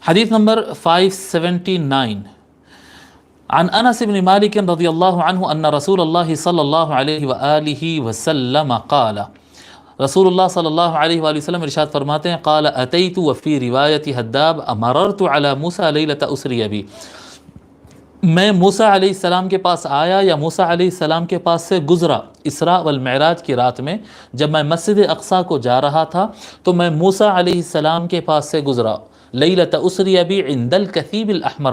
حدیث نمبر 579 عن انس بن مالک رضی اللہ عنہ ان رسول اللہ صلی اللہ علیہ وآلہ وسلم قال، رسول اللہ صلی اللہ علیہ وآلہ وسلم ارشاد فرماتے ہیں، قال اتیت وفی روایت حداب مررت علی موسیٰ لیلۃ اسری بی، میں موسیٰ علیہ السلام کے پاس آیا یا موسیٰ علیہ السلام کے پاس سے گزرا اسراء والمعراج کی رات میں، جب میں مسجد اقصیٰ کو جا رہا تھا تو میں موسیٰ علیہ السلام کے پاس سے گزرا، لیلۃ اسری بی عند الکثیب الاحمر،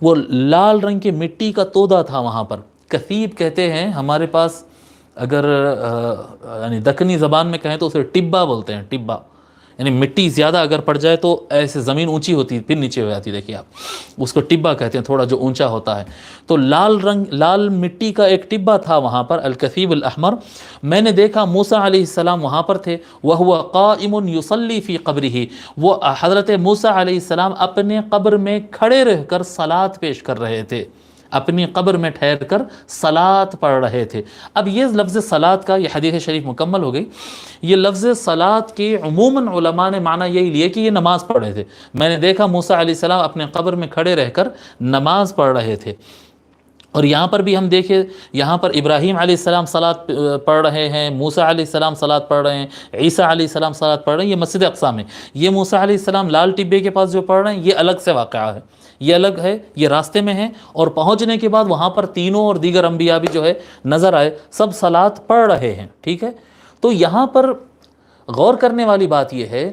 وہ لال رنگ کی مٹی کا تودا تھا وہاں پر، کثیب کہتے ہیں ہمارے پاس، اگر یعنی دکنی زبان میں کہیں تو اسے ٹبا بولتے ہیں، ٹبا یعنی مٹی زیادہ اگر پڑ جائے تو ایسے زمین اونچی ہوتی ہے پھر نیچے ہو جاتی ہے، دیکھیے آپ اس کو ٹبا کہتے ہیں، تھوڑا جو اونچا ہوتا ہے، تو لال مٹی کا ایک ٹبا تھا وہاں پر، الکثیب الاحمر، میں نے دیکھا موسیٰ علیہ السلام وہاں پر تھے، وَهُوَ قَائِمٌ يُصَلِّي فِي قَبْرِهِ، وہ حضرت موسیٰ علیہ السلام اپنے قبر میں کھڑے رہ کر صلاۃ پیش کر رہے تھے، اپنی قبر میں ٹھہر کر صلاۃ پڑھ رہے تھے۔ اب یہ لفظ صلاۃ کا، یہ حدیث شریف مکمل ہو گئی، یہ لفظ صلاۃ کی عموماً علماء نے معنی یہی لیے کہ یہ نماز پڑھ رہے تھے، میں نے دیکھا موسیٰ علیہ السلام اپنے قبر میں کھڑے رہ کر نماز پڑھ رہے تھے۔ اور یہاں پر بھی ہم دیکھیں، یہاں پر ابراہیم علیہ السلام صلاۃ پڑھ رہے ہیں، موسیٰ علیہ السلام صلاۃ پڑھ رہے ہیں، عیسیٰ علیہ السلام صلاۃ پڑھ رہے ہیں، یہ مسجد اقصیٰ میں، یہ موسیٰ علیہ السلام لال ٹبے کے پاس جو پڑھ رہے ہیں یہ الگ سے واقعہ ہے، یہ الگ ہے، یہ راستے میں ہے، اور پہنچنے کے بعد وہاں پر تینوں اور دیگر انبیاء بھی جو ہے نظر آئے، سب صلاۃ پڑھ رہے ہیں، ٹھیک ہے۔ تو یہاں پر غور کرنے والی بات یہ ہے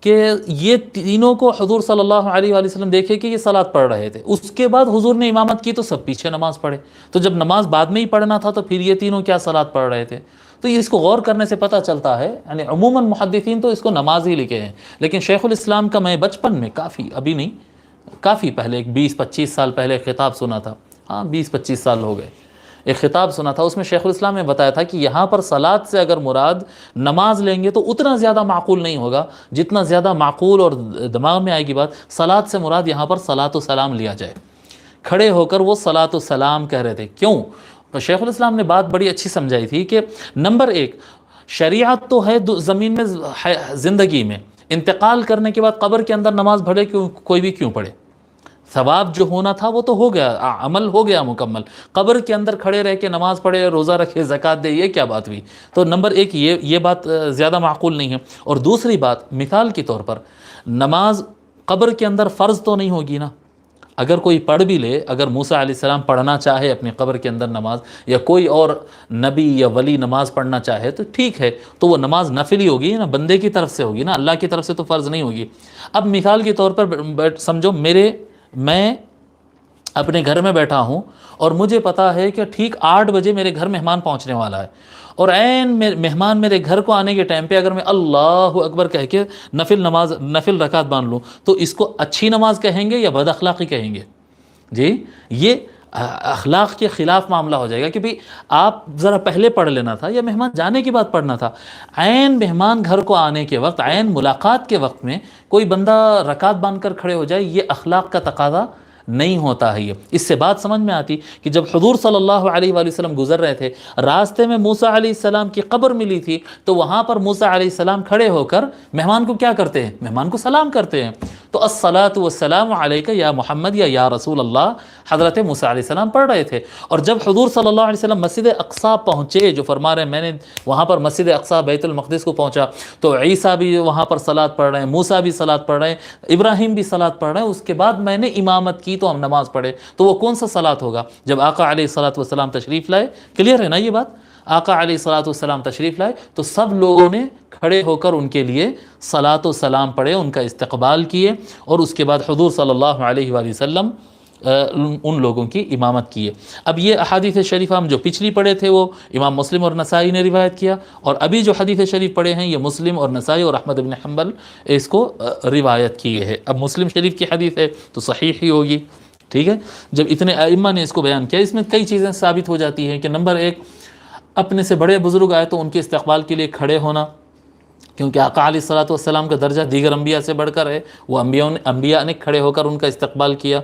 کہ یہ تینوں کو حضور صلی اللہ علیہ وآلہ وسلم دیکھے کہ یہ صلاۃ پڑھ رہے تھے، اس کے بعد حضور نے امامت کی تو سب پیچھے نماز پڑھے، تو جب نماز بعد میں ہی پڑھنا تھا تو پھر یہ تینوں کیا صلاۃ پڑھ رہے تھے؟ تو یہ اس کو غور کرنے سے پتہ چلتا ہے، یعنی عموماً محدثین تو اس کو نماز ہی لکھے ہیں، لیکن شیخ الاسلام کا میں بچپن میں کافی، ابھی نہیں، کافی پہلے، ایک 20-25 سال پہلے خطاب سنا تھا، ہاں 20-25 سال ہو گئے، ایک خطاب سنا تھا، اس میں شیخ الاسلام نے بتایا تھا کہ یہاں پر صلاۃ سے اگر مراد نماز لیں گے تو اتنا زیادہ معقول نہیں ہوگا جتنا زیادہ معقول اور دماغ میں آئے گی بات، صلاۃ سے مراد یہاں پر صلاۃ و سلام لیا جائے، کھڑے ہو کر وہ صلاۃ و سلام کہہ رہے تھے۔ کیوں؟ شیخ الاسلام نے بات بڑی اچھی سمجھائی تھی کہ نمبر ایک، شریعت تو ہے زمین میں، زندگی میں، انتقال کرنے کے بعد قبر کے اندر نماز پڑھے کوئی بھی کیوں پڑھے، ثواب جو ہونا تھا وہ تو ہو گیا، عمل ہو گیا مکمل، قبر کے اندر کھڑے رہ کے نماز پڑھے، روزہ رکھے، زکوٰۃ دے، یہ کیا بات ہوئی؟ تو نمبر ایک یہ بات زیادہ معقول نہیں ہے۔ اور دوسری بات، مثال کے طور پر نماز قبر کے اندر فرض تو نہیں ہوگی نا، اگر کوئی پڑھ بھی لے، اگر موسیٰ علیہ السلام پڑھنا چاہے اپنی قبر کے اندر نماز، یا کوئی اور نبی یا ولی نماز پڑھنا چاہے تو ٹھیک ہے، تو وہ نماز نفلی ہوگی نا، بندے کی طرف سے ہوگی نا، اللہ کی طرف سے تو فرض نہیں ہوگی۔ اب مثال کے طور پر سمجھو میں اپنے گھر میں بیٹھا ہوں اور مجھے پتا ہے کہ ٹھیک 8 بجے میرے گھر مہمان پہنچنے والا ہے، اور عین مہمان میرے گھر کو آنے کے ٹائم پہ اگر میں اللہ اکبر کہہ کے نفل رکعت باندھ لوں تو اس کو اچھی نماز کہیں گے یا بد اخلاقی کہیں گے؟ جی، یہ اخلاق کے خلاف معاملہ ہو جائے گا کہ بھئی آپ ذرا پہلے پڑھ لینا تھا یا مہمان جانے کے بعد پڑھنا تھا۔ عین مہمان گھر کو آنے کے وقت، عین ملاقات کے وقت میں کوئی بندہ رکعت باندھ کر کھڑے ہو جائے، یہ اخلاق کا تقاضا نہیں ہوتا ہے۔ یہ اس سے بات سمجھ میں آتی کہ جب حضور صلی اللہ علیہ وآلہ وسلم گزر رہے تھے، راستے میں موسیٰ علیہ السلام کی قبر ملی تھی، تو وہاں پر موسیٰ علیہ السلام کھڑے ہو کر مہمان کو کیا کرتے ہیں؟ مہمان کو سلام کرتے ہیں۔ تو الصلاۃ والسلام علیک یا محمد یا رسول اللہ حضرت موسیٰ علیہ السلام پڑھ رہے تھے۔ اور جب حضور صلی اللہ علیہ وسلم مسجد اقصیٰ پہنچے، جو فرما رہے ہیں میں نے وہاں پر مسجد اقصیٰ بیت المقدس کو پہنچا تو عیسیٰ بھی وہاں پر صلاۃ پڑھ رہے ہیں، موسیٰ بھی صلاۃ پڑھ رہے ہیں، ابراہیم بھی صلاۃ پڑھ رہے ہیں، اس کے بعد میں نے امامت کی تو ہم نماز پڑھے، تو وہ کون سا صلاۃ ہوگا؟ جب آقا علیہ الصلاۃ والسلام تشریف لائے، کلیئر ہے نا یہ بات؟ آقا علیہ الصلاۃ والسلام تشریف لائے تو سب لوگوں نے کھڑے ہو کر ان کے لیے صلاۃ و سلام پڑھے، ان کا استقبال کیے، اور اس کے بعد حضور صلی اللہ علیہ وآلہ وسلم ان لوگوں کی امامت کیے۔ اب یہ احادیث شریفہ ہم جو پچھلی پڑھے تھے وہ امام مسلم اور نسائی نے روایت کیا، اور ابھی جو حدیث شریف پڑھے ہیں یہ مسلم اور نسائی اور احمد بن حنبل اس کو روایت کیے ہیں۔ اب مسلم شریف کی حدیث ہے تو صحیح ہی ہوگی، ٹھیک ہے۔ جب اتنے ائمہ نے اس کو بیان کیا، اس میں کئی چیزیں ثابت ہو جاتی ہیں کہ نمبر ایک، اپنے سے بڑے بزرگ آئے تو ان کے استقبال کے لیے کھڑے ہونا، کیونکہ آقا علیہ الصلاۃ والسلام کا درجہ دیگر انبیاء سے بڑھ کر ہے، وہ انبیاء نے کھڑے ہو کر ان کا استقبال کیا۔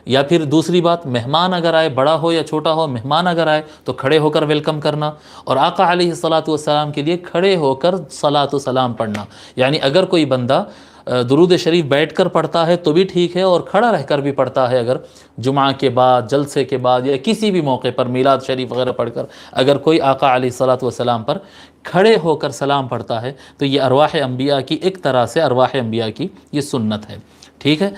یا پھر دوسری بات، مہمان اگر آئے، بڑا ہو یا چھوٹا ہو، مہمان اگر آئے تو کھڑے ہو کر ویلکم کرنا، اور آقا علیہ الصلاۃ والسلام کے لیے کھڑے ہو کر صلاۃ و سلام پڑھنا۔ یعنی اگر کوئی بندہ درود شریف بیٹھ کر پڑھتا ہے تو بھی ٹھیک ہے، اور کھڑا رہ کر بھی پڑھتا ہے، اگر جمعہ کے بعد، جلسے کے بعد، یا کسی بھی موقع پر میلاد شریف وغیرہ پڑھ کر اگر کوئی آقا علیہ الصلاۃ والسلام پر کھڑے ہو کر سلام پڑھتا ہے تو یہ ارواح انبیاء کی ایک طرح سے ارواح انبیاء کی یہ سنت ہے، ٹھیک ہے۔